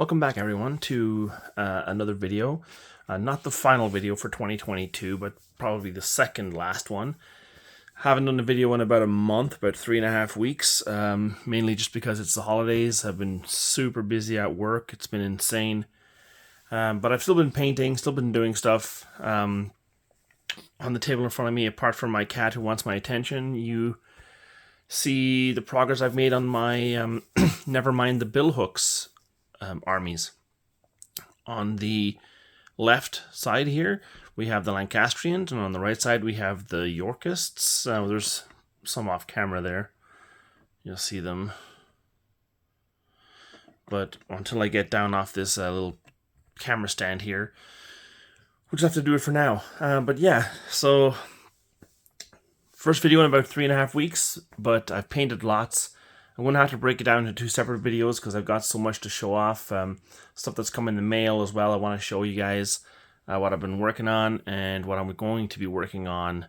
Welcome back everyone to another video. Not the final video for 2022, but probably the second last one. Haven't done a video in about a month, about 3.5 weeks, mainly just because it's the holidays. I've been super busy at work. It's been insane. But I've still been painting, still been doing stuff. On the table in front of me, apart from my cat who wants my attention, you see the progress I've made on my never mind the billhooks armies. On the left side here, we have the Lancastrians, and on the right side we have the Yorkists. There's some off camera there. You'll see them. But until I get down off this little camera stand here, we'll just have to do it for now. But yeah, so first video in about 3.5 weeks, but I've painted lots. I'm going to have to break it down into 2 separate videos because I've got so much to show off. Stuff that's come in the mail as well. I want to show you guys what I've been working on and what I'm going to be working on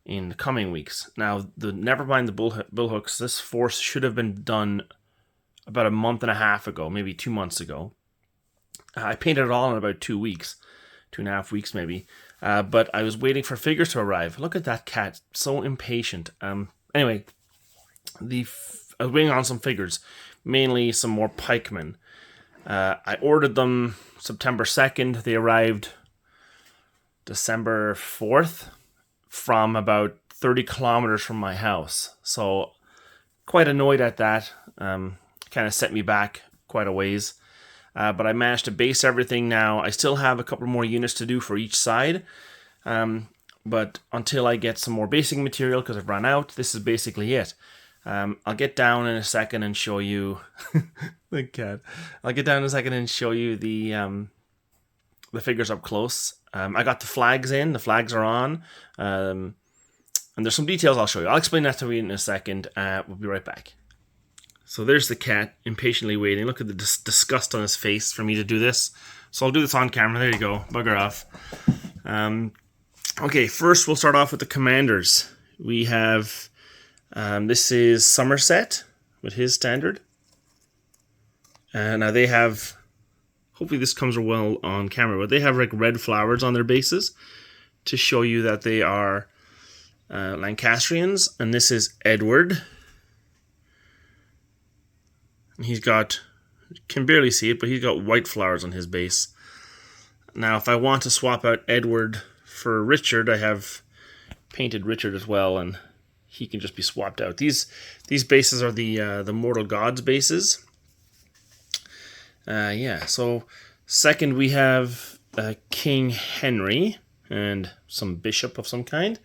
in the coming weeks. Now, never mind the billhooks. This force should have been done about a month and a half ago, maybe 2 months ago. I painted it all in about 2 weeks, 2.5 weeks maybe. But I was waiting for figures to arrive. Look at that cat, so impatient. Anyway, I was waiting on some figures, mainly some more pikemen. I ordered them September 2nd. They arrived December 4th from about 30 kilometers from my house. So quite annoyed at that. Kind of set me back quite a ways. But I managed to base everything now. I still have a couple more units to do for each side. But until I get some more basing material, because I've run out, this is basically it. I'll get down in a second and show you the cat. I'll get down in a second and show you the figures up close. I got the flags in. The flags are on. And there's some details I'll show you. I'll explain that to you in a second. We'll be right back. So there's the cat, impatiently waiting. Look at the disgust on his face for me to do this. So I'll do this on camera. There you go. Bugger off. Okay, first we'll start off with the commanders. We have... this is Somerset with his standard. Now they have, hopefully this comes well on camera, but they have like red flowers on their bases to show you that they are Lancastrians. And this is Edward. And he's got, you can barely see it, but he's got white flowers on his base. Now if I want to swap out Edward for Richard, I have painted Richard as well, and he can just be swapped out. These bases are the Mortal Gods bases. Yeah, so second we have King Henry and some bishop of some kind.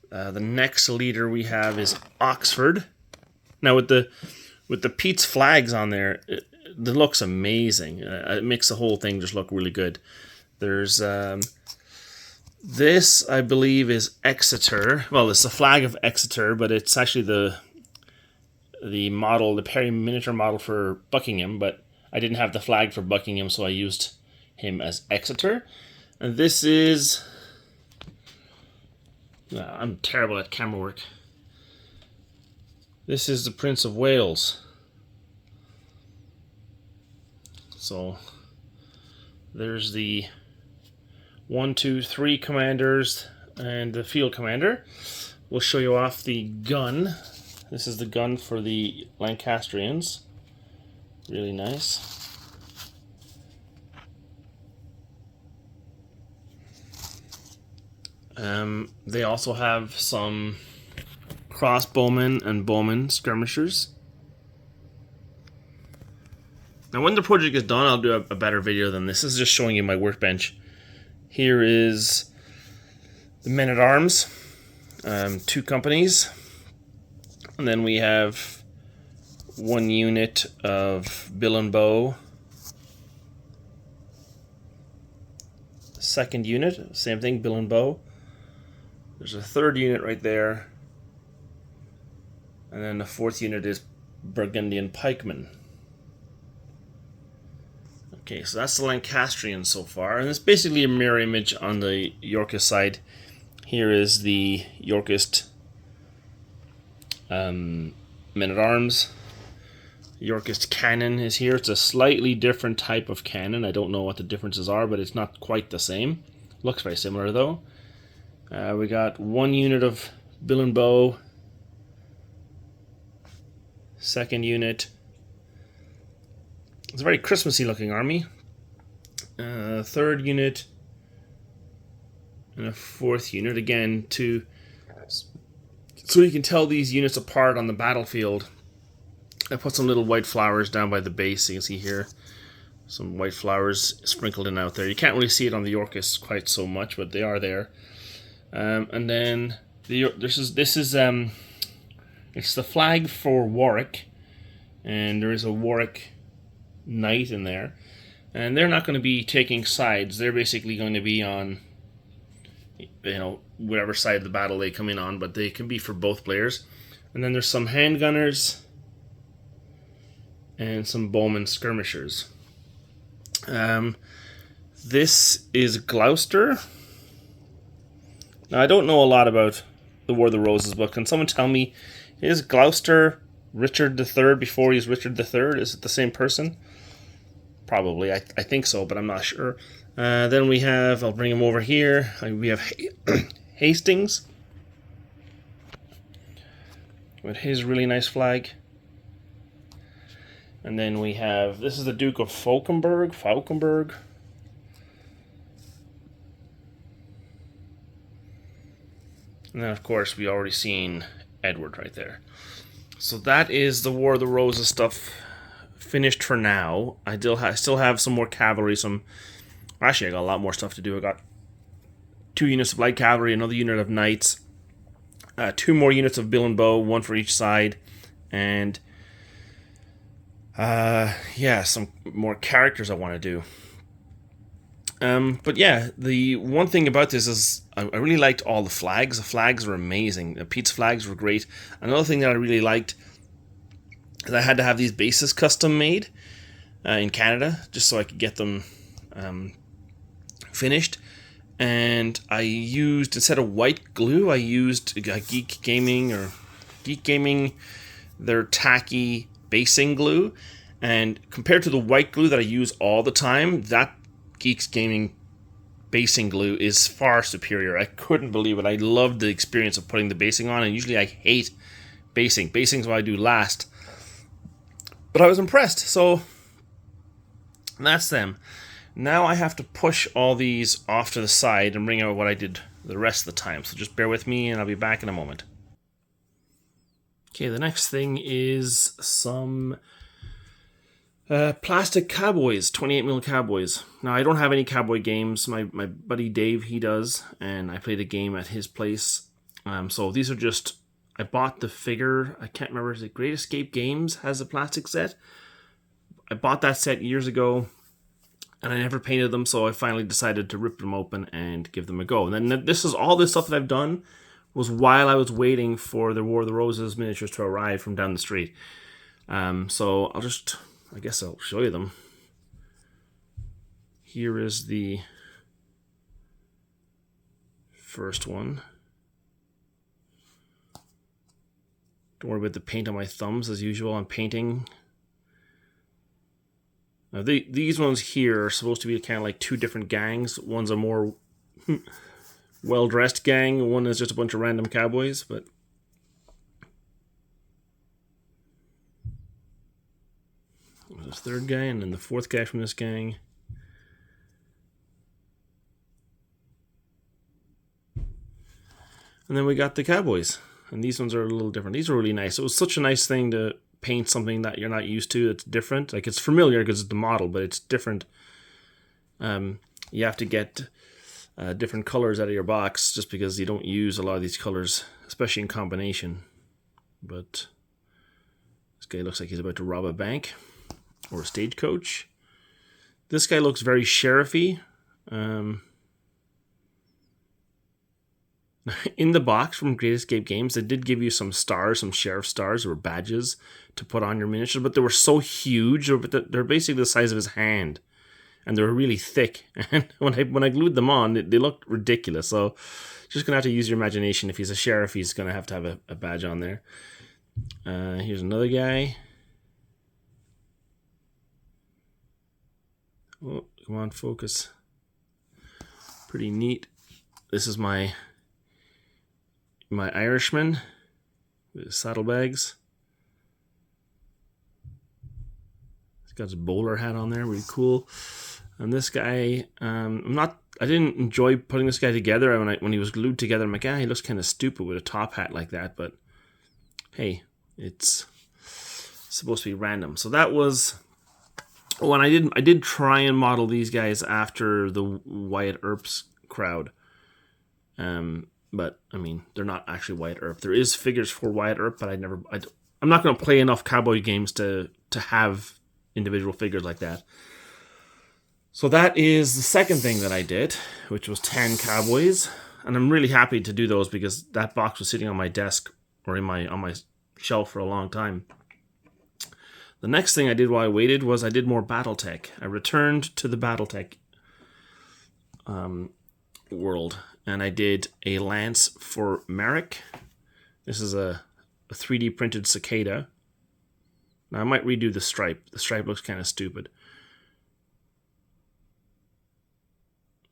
The next leader we have is Oxford. Now with the Pete's flags on there, it looks amazing. It makes the whole thing just look really good. There's this, I believe, is Exeter. Well, it's the flag of Exeter, but it's actually the model, the Perry miniature model for Buckingham, but I didn't have the flag for Buckingham, so I used him as Exeter. And this is... I'm terrible at camera work. This is the Prince of Wales. So, there's the 1, 2, 3 commanders and the field commander. We'll show you off the gun. This is the gun for the Lancastrians. Really nice. They also have some crossbowmen and bowmen skirmishers. Now when the project is done, I'll do a better video than this. This is just showing you my workbench. Here is the men-at-arms, 2 companies, and then we have 1 unit of bill and bow. Second unit, same thing, bill and bow. There's a 3rd unit right there, and then the 4th unit is Burgundian pikemen. Okay, so that's the Lancastrian so far, and it's basically a mirror image on the Yorkist side. Here is the Yorkist men-at-arms. Yorkist cannon is here. It's a slightly different type of cannon. I don't know what the differences are, but it's not quite the same. Looks very similar though. We got 1 unit of bill and bow. Second unit. It's a very Christmassy looking army. Third unit. And a fourth unit. Again, so you can tell these units apart on the battlefield. I put some little white flowers down by the base. You can see here some white flowers sprinkled in out there. You can't really see it on the Yorkists quite so much, but they are there. And then this is it's the flag for Warwick, and there is a Warwick knight in there, and they're not going to be taking sides. They're basically going to be on, whatever side of the battle they come in on, but they can be for both players. And then there's some handgunners and some bowman skirmishers. This is Gloucester. Now, I don't know a lot about the War of the Roses, but can someone tell me, is Gloucester Richard III before he's Richard III? Is it the same person? Probably. I think so, but I'm not sure. Then we have, I'll bring him over here, we have Hastings with his really nice flag. And then we have, this is the Duke of Falkenberg. And then, of course, we already seen Edward right there. So that is the War of the Roses stuff finished for now. I still have some more cavalry. Actually, I got a lot more stuff to do. I got 2 units of light cavalry, another unit of knights, 2 more units of bill and bow, 1 for each side, and some more characters I want to do. But yeah, the one thing about this is I really liked all the flags. The flags were amazing. Pete's flags were great. Another thing that I really liked is I had to have these bases custom made in Canada just so I could get them finished. And I used, instead of white glue, I used Geek Gaming, their tacky basing glue. And compared to the white glue that I use all the time, that Geeks Gaming basing glue is far superior. I couldn't believe it. I loved the experience of putting the basing on, and usually I hate basing. Basing's what I do last. But I was impressed, so that's them. Now I have to push all these off to the side and bring out what I did the rest of the time. So just bear with me and I'll be back in a moment. Okay, the next thing is some plastic Cowboys, 28mm Cowboys. Now, I don't have any Cowboy games. My buddy Dave, he does, and I played a game at his place. So these are just, I bought the figure, I can't remember, is it Great Escape Games has a plastic set? I bought that set years ago, and I never painted them, so I finally decided to rip them open and give them a go. And then this is all this stuff that I've done was while I was waiting for the War of the Roses miniatures to arrive from down the street. So I guess I'll show you them. Here is the first one. Don't worry about the paint on my thumbs. As usual, I'm painting. Now these ones here are supposed to be kind of like 2 different gangs. One's a more well-dressed gang. One is just a bunch of random cowboys, but the third guy, and then the 4th guy from this gang. And then we got the Cowboys. And these ones are a little different. These are really nice. It was such a nice thing to paint something that you're not used to. It's different. Like, it's familiar because it's the model, but it's different. You have to get different colors out of your box just because you don't use a lot of these colors, especially in combination. But this guy looks like he's about to rob a bank. Or a stagecoach. This guy looks very sheriffy. In the box from Great Escape Games, they did give you some stars, some sheriff stars or badges to put on your miniatures, but they were so huge. They're basically the size of his hand, and they were really thick. And when I glued them on, they looked ridiculous. So, just gonna have to use your imagination. If he's a sheriff, he's gonna have to have a badge on there. Here's another guy. Oh, come on, focus. Pretty neat. This is my Irishman with his saddlebags. He's got his bowler hat on there, really cool. And this guy, I didn't enjoy putting this guy together. When he was glued together, I'm like, he looks kind of stupid with a top hat like that. But hey, it's supposed to be random. So that was. Oh, and I did try and model these guys after the Wyatt Earp's crowd. But I mean, they're not actually Wyatt Earp. There is figures for Wyatt Earp, but I'm not going to play enough Cowboy games to have individual figures like that. So that is the second thing that I did, which was 10 Cowboys, and I'm really happy to do those because that box was sitting on my desk or on my shelf for a long time. The next thing I did while I waited was I did more BattleTech. I returned to the BattleTech world, and I did a lance for Merrick. This is a 3D printed cicada. Now I might redo the stripe. The stripe looks kind of stupid.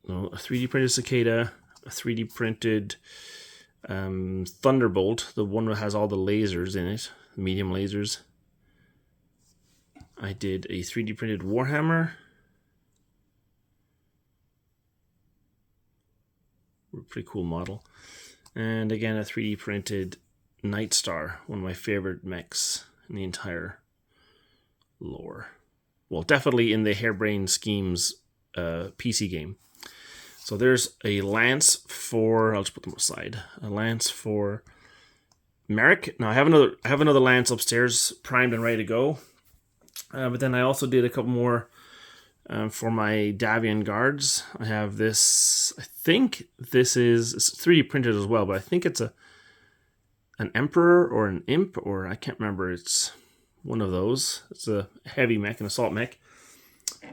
No, a 3D printed cicada, a 3D printed Thunderbolt, the one that has all the lasers in it, medium lasers. I did a 3D printed Warhammer. Pretty cool model. And again, a 3D printed Night Star, one of my favorite mechs in the entire lore. Well, definitely in the Harebrained Schemes PC game. So there's a lance for, I'll just put them aside, a lance for Merrick. Now I have another lance upstairs primed and ready to go. But then I also did a couple more for my Davian guards. I have this, I think this is, it's 3D printed as well, but I think it's an Emperor or an Imp, or I can't remember. It's one of those. It's a heavy mech, an assault mech.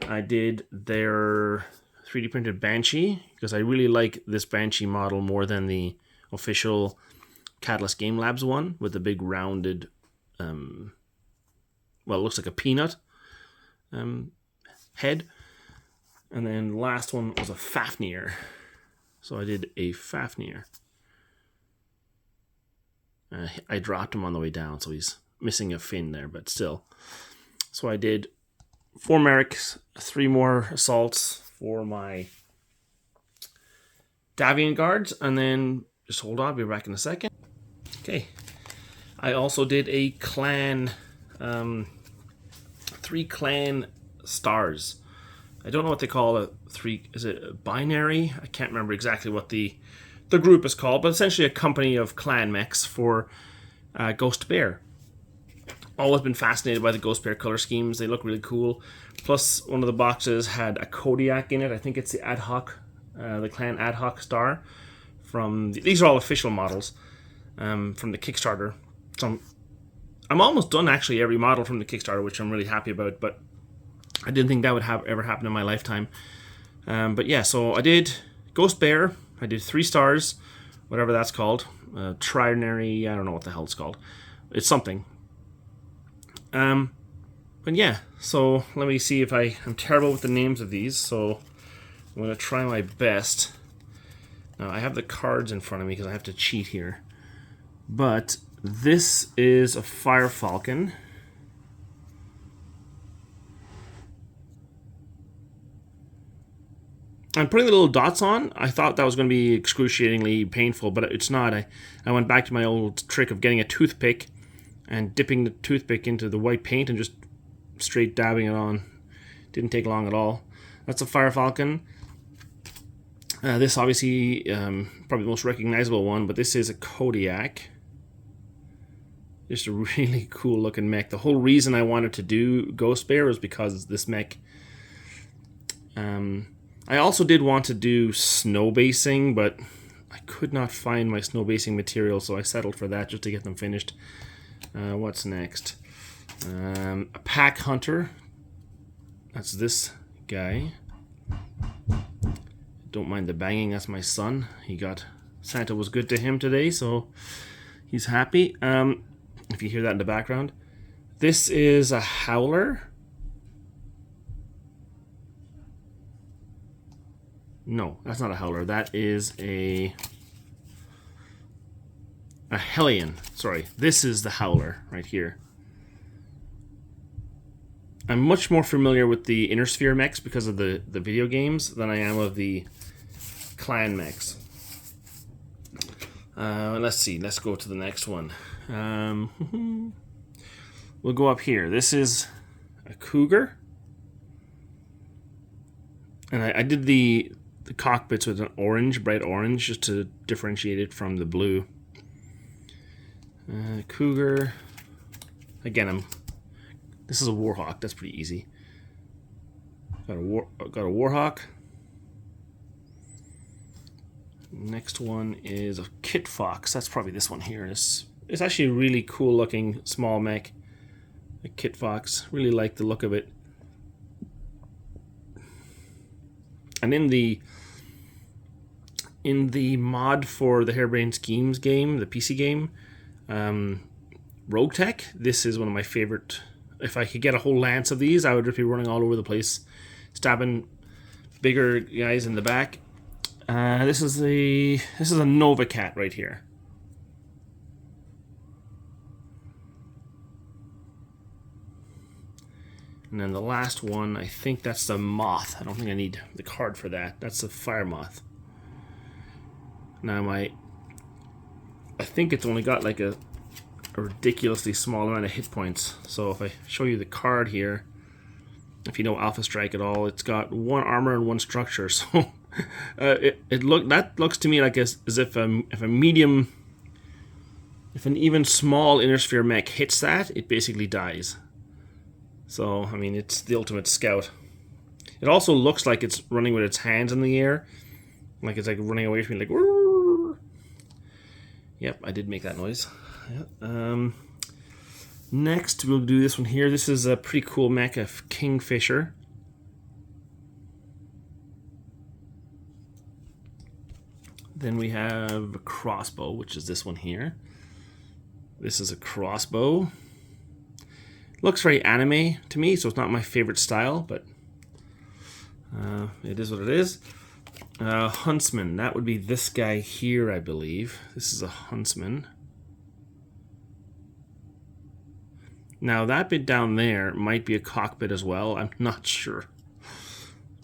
I did their 3D printed Banshee because I really like this Banshee model more than the official Catalyst Game Labs one with the big rounded, well, it looks like a peanut head. And then the last one was a Fafnir. So I did a Fafnir. I dropped him on the way down, so he's missing a fin there, but still. So I did 4 Merricks, 3 more assaults for my Davian guards, and then just hold on, I'll be back in a second. Okay. I also did a clan, 3 clan stars. I don't know what they call it. Is it a binary? I can't remember exactly what the group is called, but essentially a company of clan mechs for Ghost Bear. Always been fascinated by the Ghost Bear color schemes. They look really cool. Plus, one of the boxes had a Kodiak in it. I think it's the ad hoc, the clan ad hoc star. These are all official models from the Kickstarter. So I'm almost done actually every model from the Kickstarter, which I'm really happy about. But I didn't think that would ever happen in my lifetime. But yeah, so I did Ghost Bear. I did 3 stars, whatever that's called. Trinary, I don't know what the hell it's called. It's something. But yeah, so let me see if I'm terrible with the names of these, so I'm going to try my best. Now, I have the cards in front of me because I have to cheat here. But this is a Fire Falcon. I'm putting the little dots on. I thought that was going to be excruciatingly painful, but it's not. I went back to my old trick of getting a toothpick and dipping the toothpick into the white paint and just straight dabbing it on. Didn't take long at all. That's a Fire Falcon. This obviously probably the most recognizable one, but this is a Kodiak. Just a really cool looking mech. The whole reason I wanted to do Ghost Bear was because this mech. I also did want to do snow basing, but I could not find my snow basing material, so I settled for that just to get them finished. What's next? A Pack Hunter. That's this guy. Don't mind the banging, that's my son. Santa was good to him today, so he's happy. If you hear that in the background. This is a Howler. No, that's not a howler. That is a Hellion. Sorry, this is the howler right here. I'm much more familiar with the Inner Sphere mechs because of the video games than I am of the clan mechs. Let's see. Let's go to the next one. We'll go up here. This is a Cougar. And I did the cockpits with an orange, bright orange, just to differentiate it from the blue. Cougar. Again, this is a Warhawk. That's pretty easy. Got a Warhawk. Next one is a Kit Fox. That's probably this one here. It's actually a really cool looking small mech. A Kit Fox. Really like the look of it. And in the mod for the Harebrained Schemes game, the PC game, BattleTech, this is one of my favorite. If I could get a whole lance of these, I would just be running all over the place, stabbing bigger guys in the back. This is a Nova Cat right here. And then the last one, I think that's the Moth. I don't think I need the card for that. That's the Fire Moth. Now I think it's only got like a ridiculously small amount of hit points. So if I show you the card here, if you know Alpha Strike at all, it's got 1 armor and 1 structure. So that looks to me like as if an even small Inner Sphere mech hits that, it basically dies. So I mean, it's the ultimate scout. It also looks like it's running with its hands in the air, like it's like running away from me, like. Whoo! Yep, I did make that noise. Yep. Next, we'll do this one here. This is a pretty cool mech of Kingfisher. Then we have a crossbow, which is this one here. This is a crossbow. Looks very anime to me, so it's not my favorite style, but it is what it is. Huntsman, that would be this guy here, I believe. This is a Huntsman. Now that bit down there might be a cockpit as well. I'm not sure.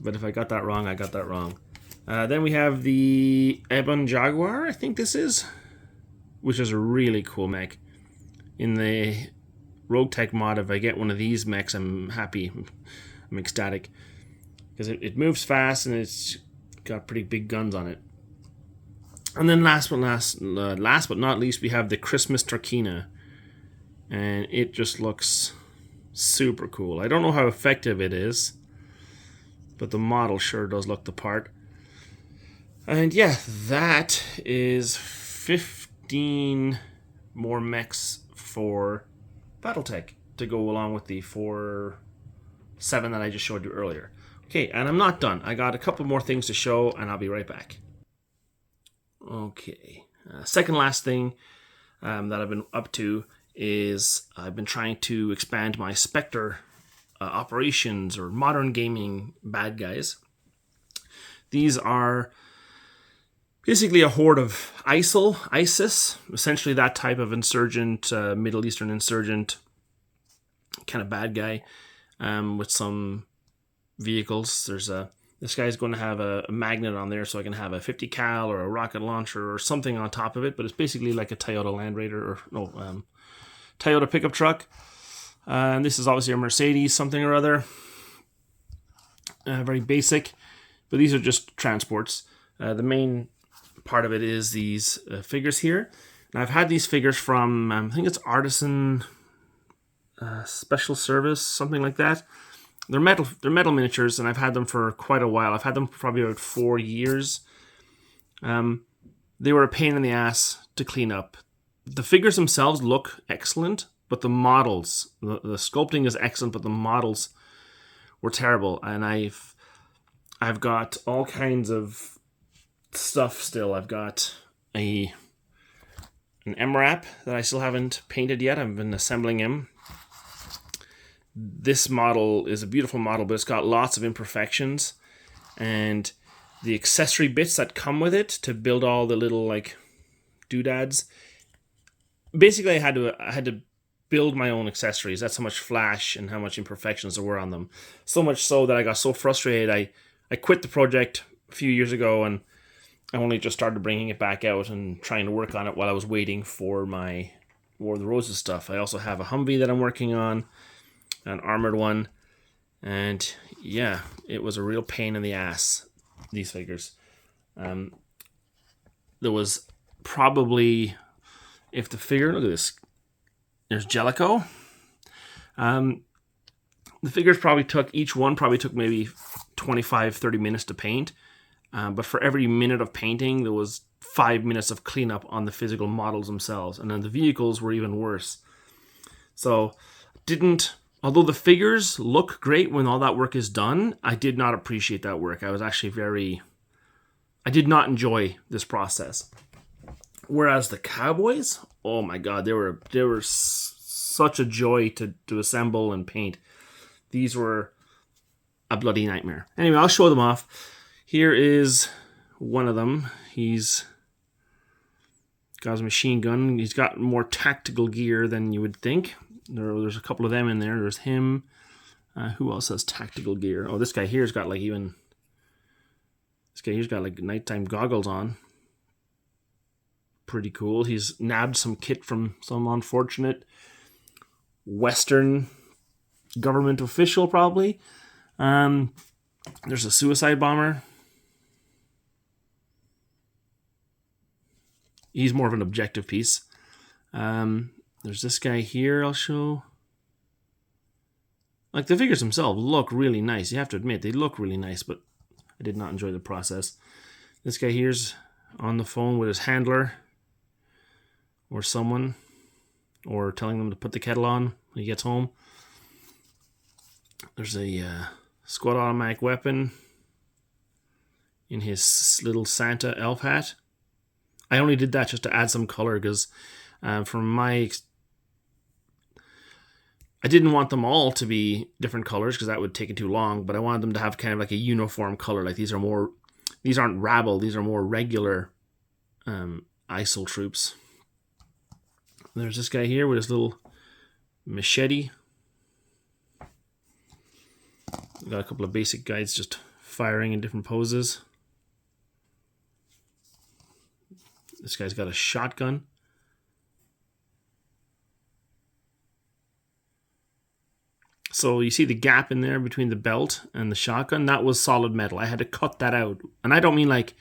But if I got that wrong, I got that wrong. Then we have the Ebon Jaguar, I think this is, which is a really cool mech. In the BattleTech mod, if I get one of these mechs, I'm happy. I'm ecstatic. Because it moves fast and it's got pretty big guns on it. And then last but not least, we have the Christmas Tarkina. And it just looks super cool. I don't know how effective it is, but the model sure does look the part. And yeah, that is 15 more mechs for BattleTech to go along with the 7 that I just showed you earlier. Okay, and I'm not done. I got a couple more things to show, and I'll be right back. Okay, second last thing that I've been up to is I've been trying to expand my Spectre operations or modern gaming bad guys. These are basically a horde of ISIS, essentially that type of insurgent, Middle Eastern insurgent kind of bad guy with some vehicles. This guy's going to have a magnet on there, so I can have a 50 cal or a rocket launcher or something on top of it, but it's basically like a Toyota Land Raider Toyota pickup truck. And this is obviously a Mercedes something or other. Very basic, but these are just transports. The main part of it is these figures here. And I've had these figures from, I think it's Artisan Special Service, something like that. They're metal miniatures, and I've had them for quite a while. I've had them for probably about 4 years. They were a pain in the ass to clean up. The figures themselves look excellent, but the models, the sculpting is excellent, but the models were terrible. And I've got all kinds of stuff still. I've got an MRAP that I still haven't painted yet. I've been assembling him. This model is a beautiful model, but it's got lots of imperfections. And the accessory bits that come with it to build all the little like doodads. Basically, I had to build my own accessories. That's how much flash and how much imperfections there were on them. So much so that I got so frustrated, I quit the project a few years ago, and I only just started bringing it back out and trying to work on it while I was waiting for my War of the Roses stuff. I also have a Humvee that I'm working on, an armored one, and yeah, it was a real pain in the ass, these figures. There was probably, if the figure, look at this, there's Jellicoe. The figures each one probably took maybe 25-30 minutes to paint. But for every minute of painting, there was 5 minutes of cleanup on the physical models themselves. And then the vehicles were even worse. So, although the figures look great when all that work is done, I did not appreciate that work. I was actually I did not enjoy this process. Whereas the Cowboys, oh my god, they were such a joy to assemble and paint. These were a bloody nightmare. Anyway, I'll show them off. Here is one of them. He's got his machine gun. He's got more tactical gear than you would think. There's a couple of them in there. There's him. Who else has tactical gear? Oh, this guy here's got like nighttime goggles on. Pretty cool. He's nabbed some kit from some unfortunate Western government official, probably. There's a suicide bomber. He's more of an objective piece. There's this guy here I'll show. Like, the figures themselves look really nice. You have to admit, they look really nice, but I did not enjoy the process. This guy here's on the phone with his handler or someone, or telling them to put the kettle on when he gets home. There's a squad automatic weapon in his little Santa elf hat. I only did that just to add some color because I didn't want them all to be different colors because that would take it too long, but I wanted them to have kind of like a uniform color. Like, these aren't rabble, these are more regular ISIL troops. There's this guy here with his little machete. Got a couple of basic guides just firing in different poses. This guy's got a shotgun. So you see the gap in there between the belt and the shotgun? That was solid metal. I had to cut that out. And I don't mean like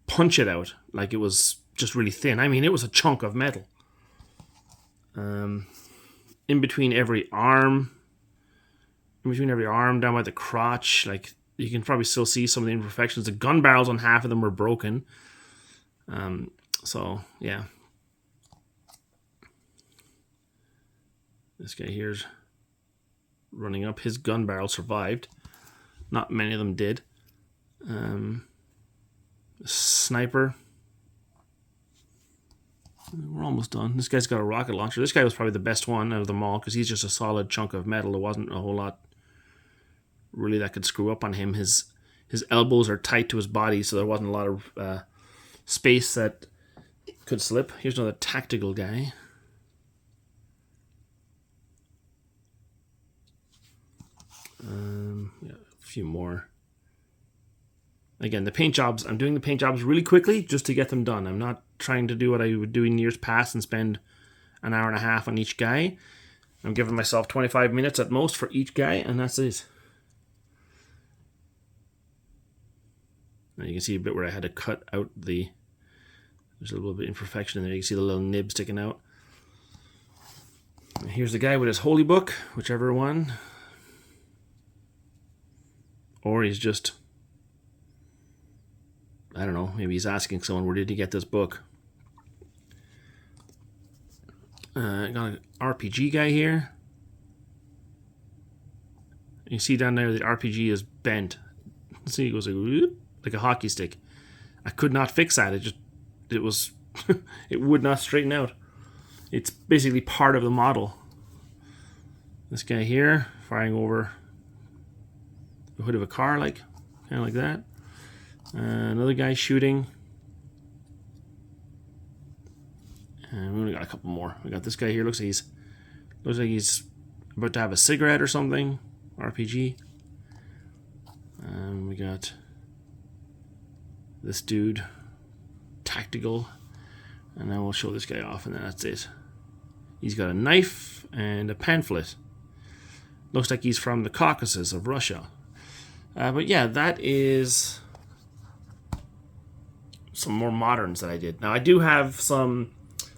punch it out like it was just really thin. I mean, it was a chunk of metal. In between every arm down by the crotch, like, you can probably still see some of the imperfections. The gun barrels on half of them were broken. So yeah, this guy here's running up. His gun barrel survived. Not many of them did. Sniper. We're almost done. This guy's got a rocket launcher. This guy was probably the best one out of them all because he's just a solid chunk of metal. There wasn't a whole lot really that could screw up on him. His elbows are tight to his body, so there wasn't a lot of space that could slip. Here's another tactical guy. Yeah, a few more. Again, the paint jobs, I'm doing the paint jobs really quickly just to get them done. I'm not trying to do what I would do in years past and spend an hour and a half on each guy. I'm giving myself 25 minutes at most for each guy, and that's it. Now you can see a bit where I had to cut out there's a little bit of imperfection in there. You can see the little nib sticking out. And here's the guy with his holy book, whichever one. Or he's just, I don't know, maybe he's asking someone, where did he get this book? I got an RPG guy here. You see down there the RPG is bent. See, it goes like a hockey stick. I could not fix that. It was it would not straighten out. It's basically part of the model. This guy here firing over the hood of a car, like kind of like that. Another guy shooting. And we only got a couple more. We got this guy here. Looks like he's about to have a cigarette or something. RPG. And we got this dude, tactical. And then we'll show this guy off, and then that's it. He's got a knife and a pamphlet. Looks like he's from the Caucasus of Russia. But yeah, that is some more moderns that I did. Now I do have some,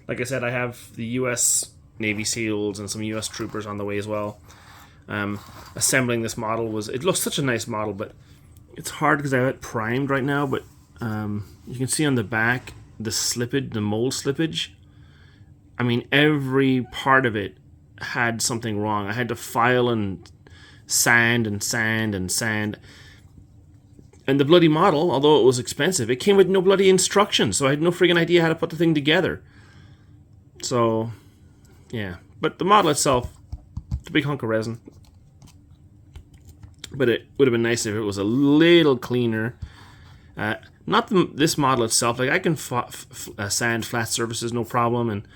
like I said, I have the US Navy SEALs and some US troopers on the way as well. Assembling this model it looks such a nice model, but it's hard because I have it primed right now, but you can see on the back the slippage, the mold slippage. I mean, every part of it had something wrong. I had to file and sand and sand and sand. And the bloody model, although it was expensive, it came with no bloody instructions, so I had no friggin' idea how to put the thing together. So, yeah. But the model itself, it's a big hunk of resin. But it would have been nice if it was a little cleaner. Not this model itself. Like, I can sand flat surfaces, no problem, and,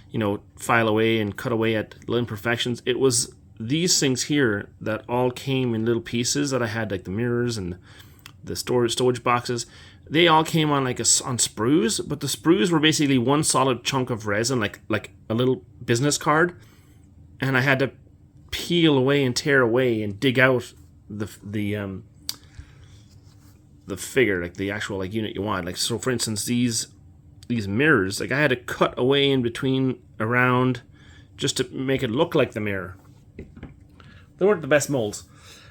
you know, file away and cut away at little imperfections. It was these things here that all came in little pieces that I had, like the mirrors and the storage boxes. They all came on on sprues, but the sprues were basically one solid chunk of resin, like a little business card, and I had to peel away and tear away and dig out the figure, like the actual like unit you want. Like, so for instance, these mirrors, like I had to cut away in between around just to make it look like the mirror. They weren't the best molds.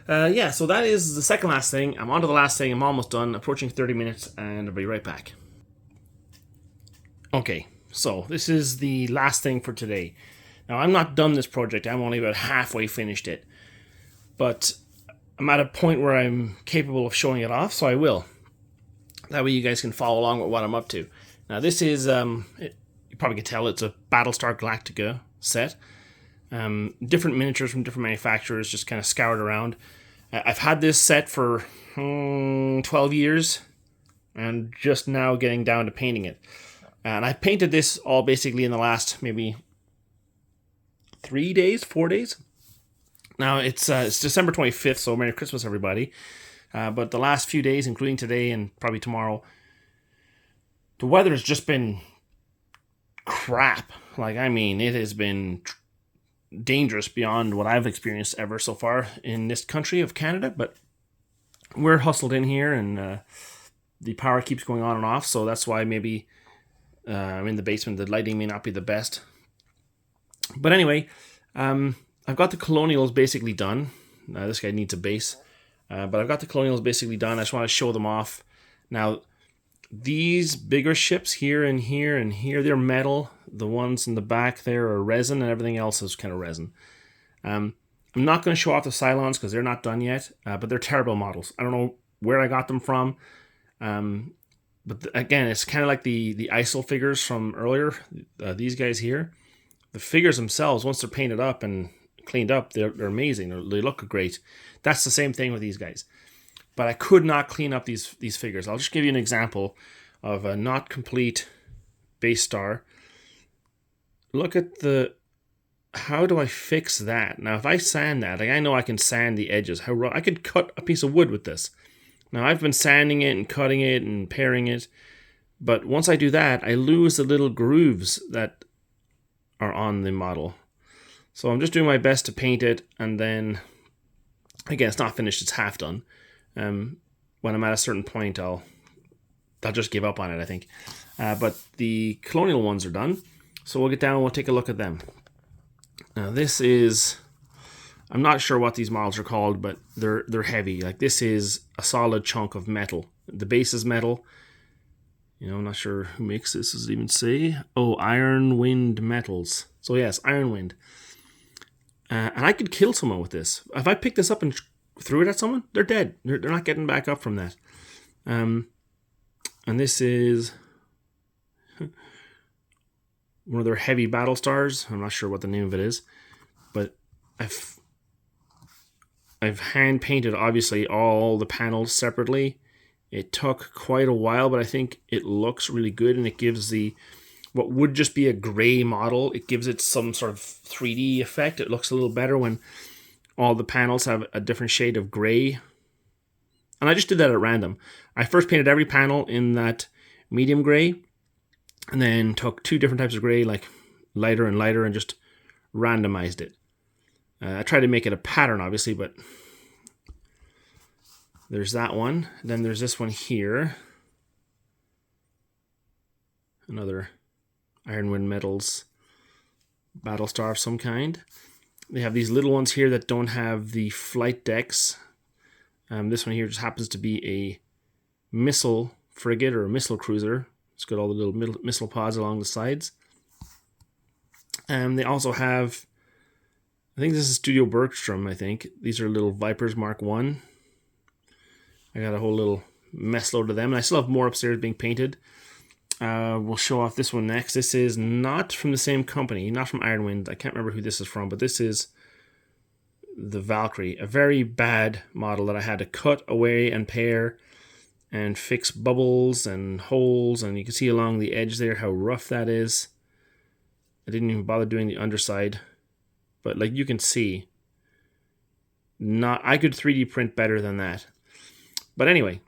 Yeah, so that is the second last thing. I'm on to the last thing. I'm almost done, approaching 30 minutes, and I'll be right back. Okay, so this is the last thing for today. Now, I'm not done this project. I'm only about halfway finished it. But I'm at a point where I'm capable of showing it off, so I will. That way you guys can follow along with what I'm up to. Now, this is, you probably can tell, it's a Battlestar Galactica set. Different miniatures from different manufacturers, just kind of scoured around. I've had this set for 12 years, and just now getting down to painting it. And I painted this all basically in the last maybe 4 days. Now it's December 25th, so Merry Christmas, everybody. But the last few days, including today and probably tomorrow, the weather has just been crap. Like, I mean, it has been dangerous beyond what I've experienced ever so far in this country of Canada, but we're hustled in here, and the power keeps going on and off, so that's why maybe I'm in the basement. The lighting may not be the best, but anyway, I've got the colonials basically done. This guy needs a base, but I've got the colonials basically done. I just want to show them off. Now, these bigger ships here and here and here, they're metal. The ones in the back there are resin, and everything else is kind of resin. I'm not going to show off the Cylons because they're not done yet, but they're terrible models. I don't know where I got them from, but again, it's kind of like the ISO figures from earlier. These guys here, the figures themselves, once they're painted up and cleaned up, they're amazing. They look great. That's the same thing with these guys. But I could not clean up these figures. I'll just give you an example of a not complete base star. Look at how do I fix that? Now, if I sand that, like, I know I can sand the edges. I could cut a piece of wood with this. Now, I've been sanding it and cutting it and paring it, but once I do that, I lose the little grooves that are on the model. So I'm just doing my best to paint it, and then, again, it's not finished, it's half done. When I'm at a certain point, I'll just give up on it, I think. But the colonial ones are done, so we'll get down and we'll take a look at them. Now, this is, I'm not sure what these models are called, but they're heavy. Like, this is a solid chunk of metal. The base is metal. You know, I'm not sure who makes this. Does it even say? Oh, Iron Wind Metals. So yes, Iron Wind. And I could kill someone with this. If I pick this up and threw it at someone, they're dead. They're not getting back up from that. And this is one of their heavy battle stars. I'm not sure what the name of it is, but I've hand painted obviously all the panels separately It took quite a while, but I think it looks really good, and it gives what would just be a gray model, it gives it some sort of 3D effect. It looks a little better when all the panels have a different shade of gray. And I just did that at random. I first painted every panel in that medium gray, and then took 2 different types of gray, like lighter and lighter, and just randomized it. I tried to make it a pattern, obviously, but there's that one. Then there's this one here. Another Ironwind Metals Battlestar of some kind. They have these little ones here that don't have the flight decks. This one here just happens to be a missile frigate or a missile cruiser. It's got all the little missile pods along the sides. They also have, I think this is Studio Bergstrom, I think. These are little Vipers Mark 1. I got a whole little mess load of them. And I still have more upstairs being painted. We'll show off this one next. This is not from the same company, not from Ironwind. I can't remember who this is from, but this is the Valkyrie. A very bad model that I had to cut away and pare and fix bubbles and holes. And you can see along the edge there how rough that is. I didn't even bother doing the underside. But like you can see, I could 3D print better than that. But anyway,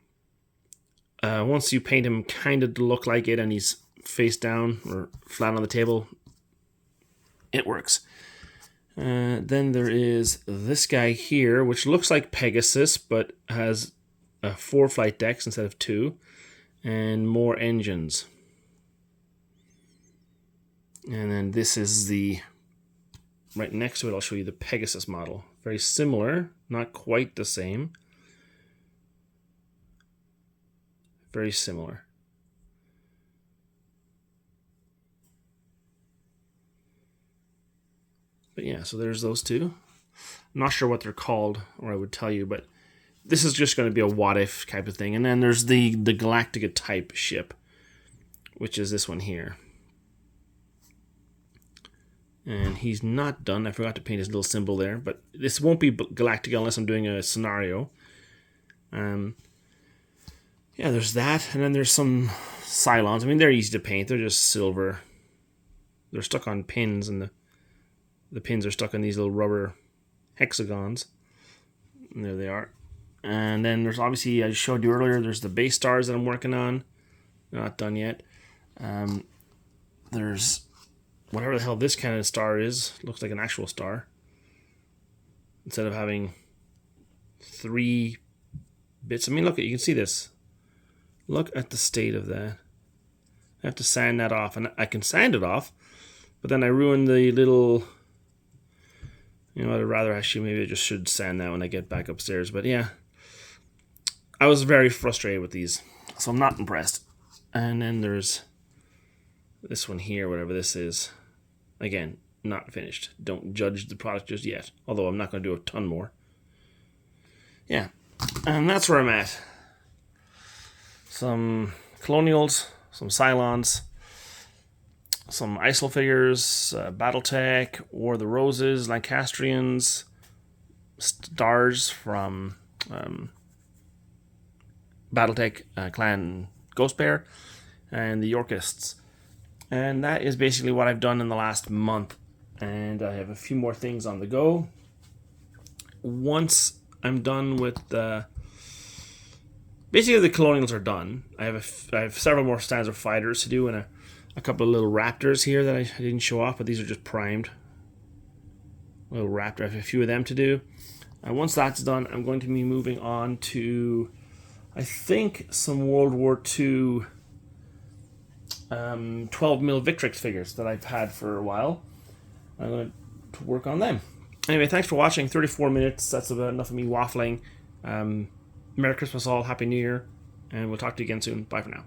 once you paint him kind of to look like it and he's face down or flat on the table, it works. Then there is this guy here, which looks like Pegasus, but has 4 flight decks instead of 2, and more engines. And then this is right next to it, I'll show you the Pegasus model. Very similar, not quite the same. Very similar. But yeah, so there's those 2. I'm not sure what they're called, or I would tell you, but this is just going to be a what-if type of thing. And then there's the Galactica type ship, which is this one here. And he's not done. I forgot to paint his little symbol there, but this won't be Galactica unless I'm doing a scenario. Yeah, there's that, and then there's some Cylons. I mean, they're easy to paint. They're just silver. They're stuck on pins, and the pins are stuck on these little rubber hexagons. And there they are. And then there's obviously, I showed you earlier, there's the base stars that I'm working on. They're not done yet. There's whatever the hell this kind of star is. Looks like an actual star. Instead of having 3 bits. I mean, look, you can see this. Look at the state of that. I have to sand that off, and I can sand it off, but then I ruin the little, I'd rather actually, maybe I just should sand that when I get back upstairs. But yeah, I was very frustrated with these, so I'm not impressed. And then there's this one here, whatever this is. Again, not finished. Don't judge the product just yet, although I'm not going to do a ton more. Yeah, and that's where I'm at. Some Colonials, some Cylons, some ISIL figures, BattleTech, War of the Roses, Lancastrians, stars from BattleTech Clan Ghost Bear, and the Yorkists. And that is basically what I've done in the last month. And I have a few more things on the go. Once I'm done with basically the Colonials are done. I have several more stands of fighters to do, and a couple of little Raptors here that I didn't show off, but these are just primed. Little Raptor, I have a few of them to do. Once that's done, I'm going to be moving on to, I think, some World War II 12mm Victrix figures that I've had for a while. I'm going to work on them. Anyway, thanks for watching. 34 minutes. That's about enough of me waffling. Merry Christmas all. Happy New Year. And we'll talk to you again soon. Bye for now.